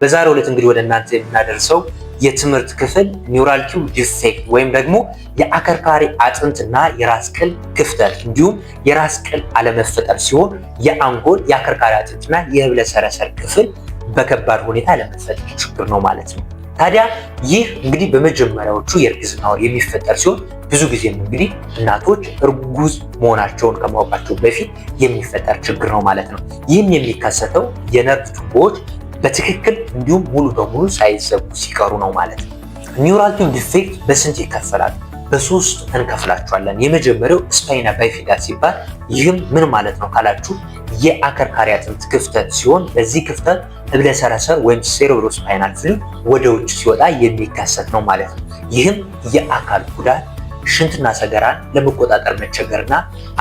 በዛሬው ዕለት እንግዲህ ወደ እናንተ የምናደርሰው የትምህርት ክፍል ኒውራል ቲዩብ ዲፌክት ወይም ደግሞ የአከርካሪ አጥንትና የራስ ቅል ክፍተት እንዲሁም የራስ ቅል አለመፈጠር ሲሆን የአንጎል የአከርካሪ አጥንትና የህብለ ሰረሰር ክፍል በከባድ ሁኔታ አለመፈጠር ችግር ነው ማለት ነው። ታዲያ ይህ እንግዲህ በመጀመሪያዎቹ የእርግዝና ወር የሚፈጠር ሲሆን ብዙ ጊዜም እንግዲህ እናቶች እርጉዝ መሆናቸውን ከማወቃቸው በፊት የሚፈጠር ችግር ነው ማለት ነው። ይህም የሚከሰተው የነርቭ ቱቦዎች በትክክል እንዲሁም ሙሉ በሙሉ ሳይዘጉ ሲቀሩ ነው ማለት ነው። ኒውራል ቲዩብ ዲፌክት በስንት ይከፈላል? በሶስት እንከፍላቸዋለን። የመጀመሪያው ስፓይና ባይፊዳ ሲባል ይህም ምን ማለት ነው ካላችሁ የአከርካሪ አጥንት ክፍተት ሲሆን በዚህ ክፍተት ህብለ ሰረሰር ወይም ሴሬብሮስፓይናል ፍሉይድ ወደ ውጭ ሲወጣ የሚከሰት ነው ማለት ነው። ይህም የአካል ጉዳት፣ ሽንትና ሰገራን ለመቆጣጠር መቸገርና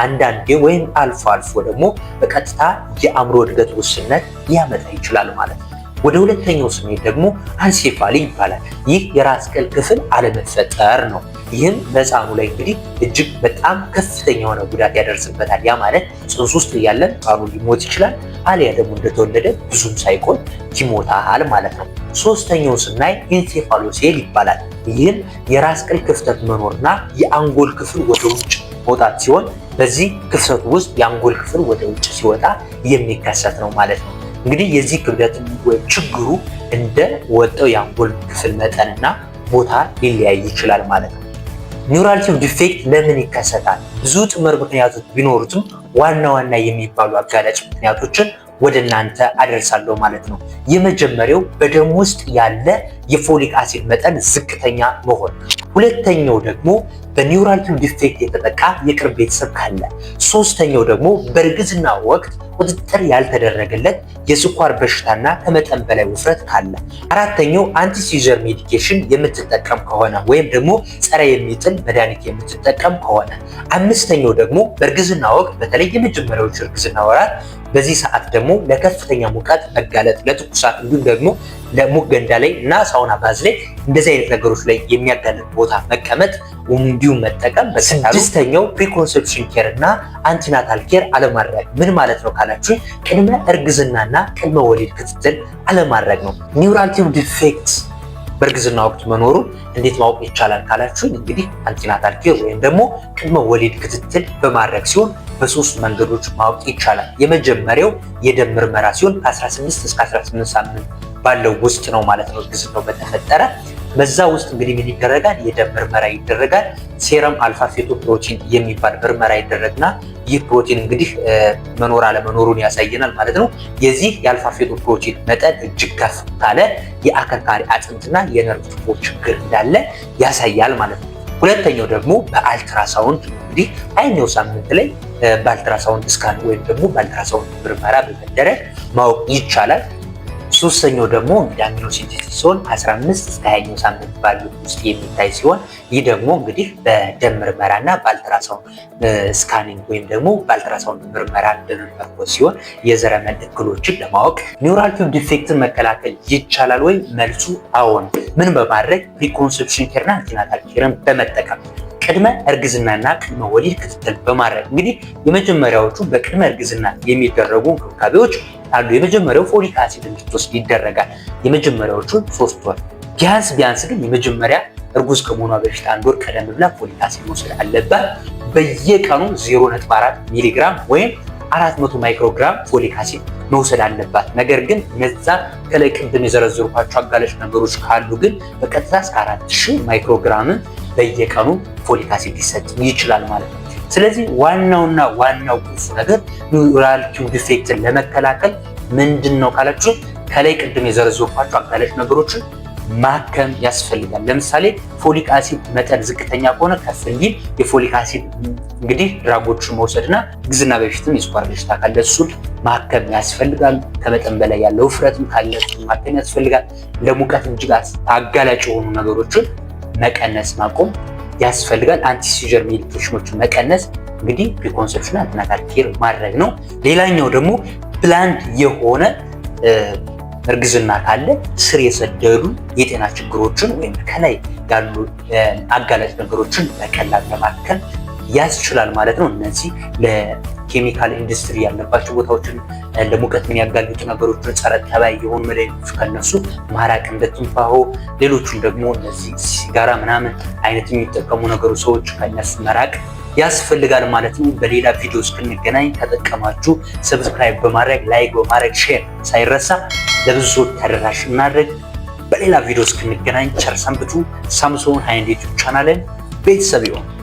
አንዳንዴ ወይም አልፎ አልፎ ደግሞ በቀጥታ የአእምሮ እድገት ውስንነት ሊያመጣ ይችላል ማለት ነው። ወደ ሁለተኛው ስሜት ደግሞ አንሴፋሊ ይባላል። ይህ የራስ ቅል ክፍል አለመፈጠር ነው። ይህም በህፃኑ ላይ እንግዲህ እጅግ በጣም ከፍተኛ የሆነ ጉዳት ያደርስበታል። ያ ማለት ጽንስ ውስጥ እያለን ህፃኑ ሊሞት ይችላል፣ አሊያ ደግሞ እንደተወለደ ብዙም ሳይቆይ ይሞታል ማለት ነው። ሶስተኛው ስናይ ኢንሴፋሎሴል ይባላል። ይህም የራስ ቅል ክፍተት መኖርና የአንጎል ክፍል ወደ ውጭ መውጣት ሲሆን በዚህ ክፍተት ውስጥ የአንጎል ክፍል ወደ ውጭ ሲወጣ የሚከሰት ነው ማለት ነው። እንግዲህ የዚህ ክብደት ወይም ችግሩ እንደ ወጣው የአንጎል ክፍል መጠንና ቦታ ሊለያይ ይችላል ማለት ነው። ኒውራል ቲዩብ ዲፌክት ለምን ይከሰታል? ብዙ ጥምር ምክንያቶች ቢኖሩትም ዋና ዋና የሚባሉ አጋላጭ ምክንያቶችን ወደ እናንተ አደርሳለሁ ማለት ነው። የመጀመሪያው በደም ውስጥ ያለ የፎሊክ አሲድ መጠን ዝቅተኛ መሆን። ሁለተኛው ደግሞ በኒውራል ቲዩብ ዲፌክት የተጠቃ የቅርብ ቤተሰብ ካለ። ሶስተኛው ደግሞ በእርግዝና ወቅት ቁጥጥር ያልተደረገለት የስኳር በሽታና ከመጠን በላይ ውፍረት ካለ። አራተኛው አንቲሲዘር ሜዲኬሽን የምትጠቀም ከሆነ ወይም ደግሞ ጸረ የሚጥል መድኃኒት የምትጠቀም ከሆነ። አምስተኛው ደግሞ በእርግዝና ወቅት በተለይ የመጀመሪያዎቹ እርግዝና ወራት በዚህ ሰዓት ደግሞ ለከፍተኛ ሙቀት መጋለጥ፣ ለትኩሳት እንዲሁም ደግሞ ለሙቅ ገንዳ ላይ እና ሳውና ባዝ ላይ እንደዚህ አይነት ነገሮች ላይ የሚያጋልጥ ቦታ መቀመጥ እንዲሁም መጠቀም። በስድስተኛው ፕሪኮንሴፕሽን ኬር እና አንቲናታል ኬር አለማድረግ። ምን ማለት ነው ካላችሁ ቅድመ እርግዝናና ቅድመ ወሊድ ክትትል አለማድረግ ነው። ኒውራል ቲዩብ ዲፌክት በእርግዝና ወቅት መኖሩን እንዴት ማወቅ ይቻላል ካላችሁ እንግዲህ አንቲናታል ኬር ወይም ደግሞ ቅድመ ወሊድ ክትትል በማድረግ ሲሆን በሶስት መንገዶች ማወቅ ይቻላል። የመጀመሪያው የደም ምርመራ ሲሆን ከ18 እስከ 18 ሳምንት ባለው ውስጥ ነው ማለት ነው እርግዝናው በተፈጠረ። በዛ ውስጥ እንግዲህ ምን ይደረጋል? የደም ምርመራ ይደረጋል። ሴረም አልፋ ፌቶ ፕሮቲን የሚባል ምርመራ ይደረግና ይህ ፕሮቲን እንግዲህ መኖር አለመኖሩን ያሳየናል ማለት ነው። የዚህ የአልፋ ፌቶ ፕሮቲን መጠን እጅግ ከፍ ካለ የአከርካሪ አጥንትና የነርቭ ቱቦ ችግር እንዳለ ያሳያል ማለት ነው። ሁለተኛው ደግሞ በአልትራሳውንድ እንግዲህ አይኛው ሳምንት ላይ በአልትራሳውንድ ስካን ወይም ደግሞ በአልትራሳውንድ ምርመራ በመደረግ ማወቅ ይቻላል። ሶስተኛው ደግሞ እንግዲህ አሚኖሲንቴሲስ ሲሆን 15 እስከ 20ኛው ሳምንት ባሉት ውስጥ የሚታይ ሲሆን ይህ ደግሞ እንግዲህ በደም ምርመራና በአልትራሳውንድ ስካኒንግ ወይም ደግሞ በአልትራሳውንድ ምርመራ በመመርኮዝ ሲሆን የዘረመል እክሎችን ለማወቅ። ኒውራል ቲዩብ ዲፌክትን መከላከል ይቻላል ወይ? መልሱ አዎ ነው። ምን በማድረግ? ፕሪኮንሴፕሽን ኬርና አንቲናታል ኬርን በመጠቀም ቅድመ እርግዝናና ቅድመ ወሊድ ክትትል በማድረግ እንግዲህ የመጀመሪያዎቹ በቅድመ እርግዝና የሚደረጉ እንክብካቤዎች አሉ። የመጀመሪያው ፎሊክ አሲድ እንድትወስድ ይደረጋል። የመጀመሪያዎቹ 3 ወር ቢያንስ ግን የመጀመሪያ እርጉዝ ከመሆኗ በፊት 1 ወር ቀደም ብላ ፎሊክ አሲድ መውሰድ አለባት። በየቀኑ 0.4 ሚሊግራም ወይም 400 ማይክሮግራም ፎሊክ አሲድ መውሰድ አለባት። ነገር ግን እነዛ ከላይ ቅድም የዘረዘርኳቸው አጋላጭ ነገሮች ካሉ ግን በቀጥታ እስከ 4000 ማይክሮግራም በየቀኑ ፎሊክ አሲድ ሊሰጥ ይችላል ማለት ነው። ስለዚህ ዋናውና ዋናው ቁልፉ ነገር ኒውራል ቲዩብ ዲፌክትን ለመከላከል ምንድን ነው ካላችሁ ከላይ ቅድም የዘረዘርኳቸው አጋላጭ ነገሮችን ማከም ያስፈልጋል። ለምሳሌ ፎሊክ አሲድ መጠን ዝቅተኛ ከሆነ ከፍ እንዲል የፎሊክ አሲድ እንግዲህ ድራጎችን መውሰድና እርግዝና በፊትም የስኳር በሽታ ካለ እሱን ማከም ያስፈልጋል። ከመጠን በላይ ያለው ውፍረትም ካለ ማከም ያስፈልጋል። ለሙቀት እጅግ አጋላጭ የሆኑ ነገሮችን መቀነስ ማቆም ያስፈልጋል። አንቲሲጀር ሜዲኬሽኖችን መቀነስ እንግዲህ ፕሪኮንሴፕሽን አንቲናታል ኬር ማድረግ ነው። ሌላኛው ደግሞ ፕላንድ የሆነ እርግዝና ካለ ስር የሰደዱ የጤና ችግሮችን ወይም ከላይ ያሉ አጋላጭ ነገሮችን በቀላል ለማከም ያስችላል ማለት ነው። እነዚህ ለኬሚካል ኢንዱስትሪ ያለባቸው ቦታዎችን ለሙቀት የሚያጋልጡ ነገሮችን ጸረ ተባይ የሆኑ መድኃኒቶች ከነሱ ማራቅ፣ እንደ ትንፋሆ፣ ሌሎቹም ደግሞ እነዚህ ሲጋራ ምናምን አይነት የሚጠቀሙ ነገሮች ሰዎች ከነሱ መራቅ ያስፈልጋል ማለት ነው። በሌላ ቪዲዮ እስክንገናኝ ከጠቀማችሁ ሰብስክራይብ በማድረግ ላይክ በማድረግ ሼር ሳይረሳ ለብዙ ሰዎች ተደራሽ እናድርግ። በሌላ ቪዲዮ እስክንገናኝ ቸር ሰንብቱ። ሳምሶን ሃይንድ ዩቲዩብ ቻናልን ቤተሰብ ይሁን።